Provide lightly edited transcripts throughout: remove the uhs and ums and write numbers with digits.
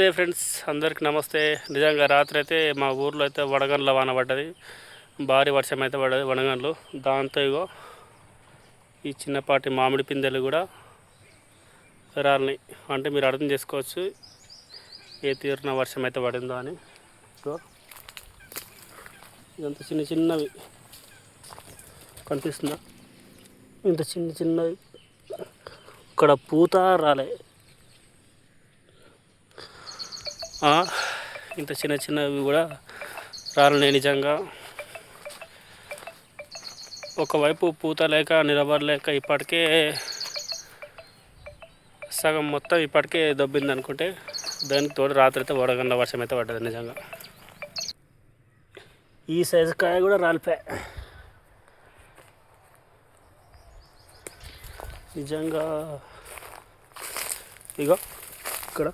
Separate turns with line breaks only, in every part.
నమస్తే ఫ్రెండ్స్, అందరికి నమస్తే. నిజంగా రాత్రి అయితే మా ఊర్లో అయితే వడగండ్ల వాన పడ్డది. భారీ వర్షం అయితే పడ్డది వడగండ్లు. దాంతో ఇగో ఈ చిన్నపాటి మామిడి పిందెలు కూడా రాలినాయి. అంటే మీరు అర్థం చేసుకోవచ్చు ఏ తీరున వర్షం అయితే పడిందో అని. ఇదంతా చిన్న చిన్నవి కనిపిస్తుందా? ఇంత చిన్న చిన్నవి ఇక్కడ పూత రాలే. ఇంత చిన్న చిన్నవి కూడా రాలినాయి. నిజంగా ఒకవైపు పూత లేక నిలబడలేక ఇప్పటికే సగం మొత్తం ఇప్పటికే దొబ్బింది అనుకుంటే, దానికి తోడు రాత్రి అయితే వడగండ్ల వర్షం అయితే పడ్డది. నిజంగా ఈ సైజు కాయ కూడా రాలిపోయాయి. నిజంగా ఇగో ఇక్కడ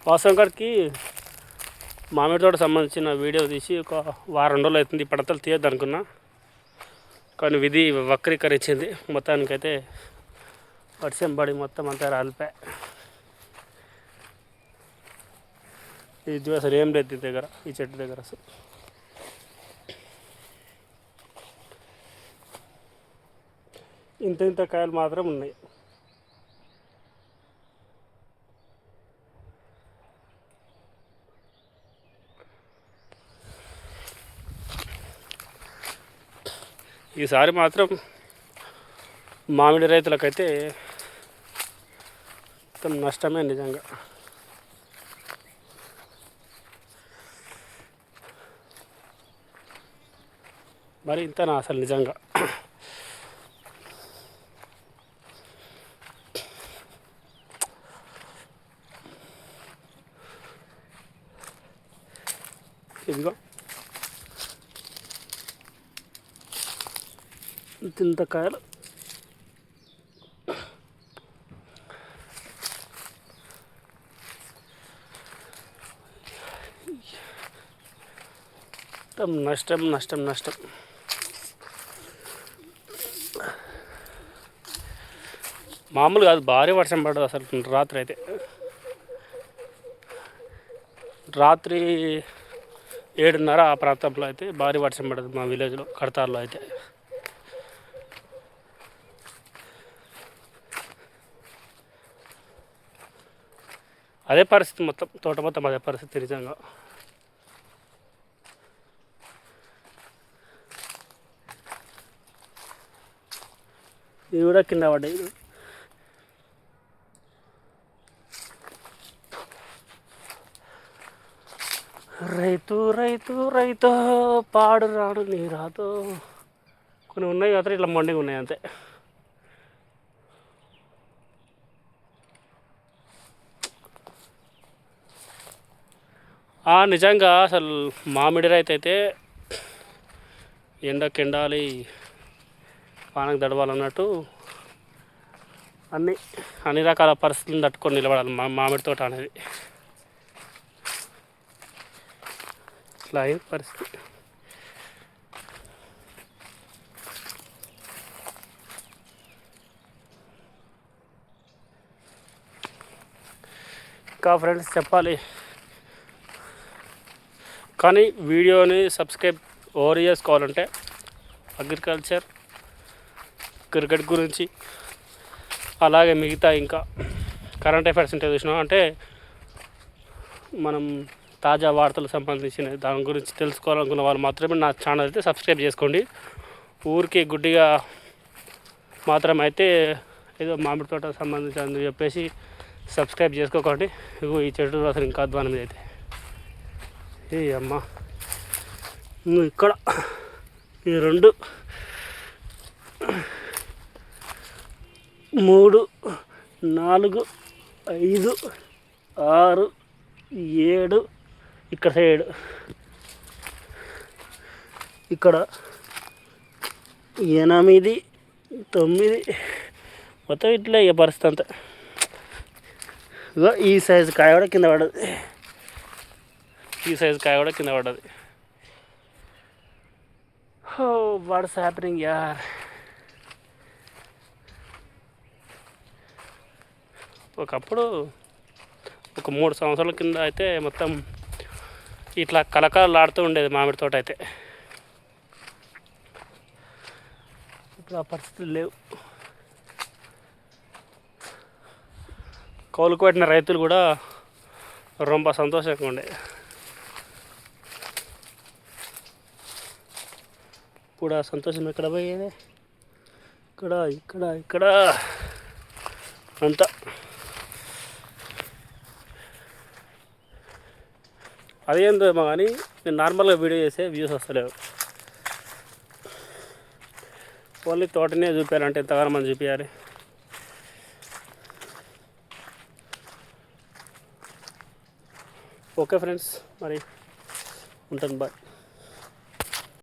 వాసం కాడికి మామిడి తోట సంబంధించిన వీడియో తీసి ఒక వారం రోజులు అవుతుంది. ఇప్పుడంతా తీయద్దు అనుకున్నా, కానీ విధి వక్రీకరించింది. మొత్తానికైతే వర్షం పడి మొత్తం అంతా రాలిపోయాయి. ఇది అసలు ఏం లేదు దగ్గర, ఈ చెట్టు దగ్గర అసలు. ఇంత ఇంత కాయలు మాత్రం ఉన్నాయి. ఈసారి మాత్రం మామిడి రైతులకైతే మొత్తం నష్టమే. నిజంగా మరి ఇంతనా అసలు? నిజంగా ఇదిగో ఇంత కాయలు. నష్టం నష్టం నష్టం. మామూలు కాదు, భారీ వర్షం పడ్డది అసలు. రాత్రి అయితే రాత్రి 7:30 ఆ ప్రాంతంలో అయితే భారీ వర్షం పడ్డది మా విలేజ్లో, కడతార్లో అయితే. అదే పరిస్థితి, మొత్తం తోట మొత్తం అదే పరిస్థితి. నిజంగా ఇవి కూడా కింద పడ్డాయి. రైతు రైతు రైతు పాడు రాడు నీ రాతో. కొన్ని ఉన్నాయి కదా ఇట్లా మొండిగా ఉన్నాయి అంతే. నిజంగా అసలు మామిడి రైతు అయితే ఎండకి ఎండాలి, వానకు దడవాలన్నట్టు అన్ని రకాల పరిస్థితులను తట్టుకొని నిలబడాలి మామిడి తోట అనేది. ఇట్లా అయింది పరిస్థితి. ఇంకా ఫ్రెండ్స్ చెప్పాలి, కానీ వీడియోని సబ్స్క్రైబ్ ఓవర్ చేసుకోవాలంటే అగ్రికల్చర్, క్రికెట్ గురించి, అలాగే మిగతా ఇంకా కరెంట్ అఫైర్స్ ఉంటే చూసినా అంటే మనం తాజా వార్తలకు సంబంధించిన దాని గురించి తెలుసుకోవాలనుకున్న వాళ్ళు మాత్రమే నా ఛానల్ అయితే సబ్స్క్రైబ్ చేసుకోండి. ఊరికి గుడ్డిగా మాత్రం అయితే ఏదో మామిడి తోటకు సంబంధించి చెప్పేసి సబ్స్క్రైబ్ చేసుకోకండి. ఇగో ఈ చెట్టు అసలు ఇంకా అధ్వానం అయితే. ఏ అమ్మ, ఇక్కడ ఈ 2 3 4 5 6 7 ఇక్కడ సైడ్, ఇక్కడ 8 9 మొత్తం ఇట్లా ఇక పరిస్థితి అంతా. ఈ సైజు కాయ కూడా కింద పడ్డది. ఈ సైజు కాయ కూడా కింద పడ్డది. ఓ వాట్స్ హ్యాపెనింగ్ యార్. ఒకప్పుడు ఒక 3 సంవత్సరాల కింద అయితే మొత్తం ఇట్లా కలకలలాడుతూ ఉండేది మామిడి తోట అయితే. ఇప్పుడు ఆ పరిస్థితులు లేవు. కౌలుకు పెట్టిన రైతులు కూడా ரொம்ப సంతోషంగా ఉండే. ఇప్పుడు ఆ సంతోషం ఎక్కడ పోయేది? ఇక్కడ ఇక్కడ ఇక్కడ అంతా అదేందేమో కానీ నేను నార్మల్గా వీడియో చేస్తే వ్యూస్ వస్తలేవు. ఓన్లీ తోటనే చూపించాలంటే ఎంతగానో మంది చూపించాలి. ఓకే ఫ్రెండ్స్, మరి ఉంటాను, బాయ్.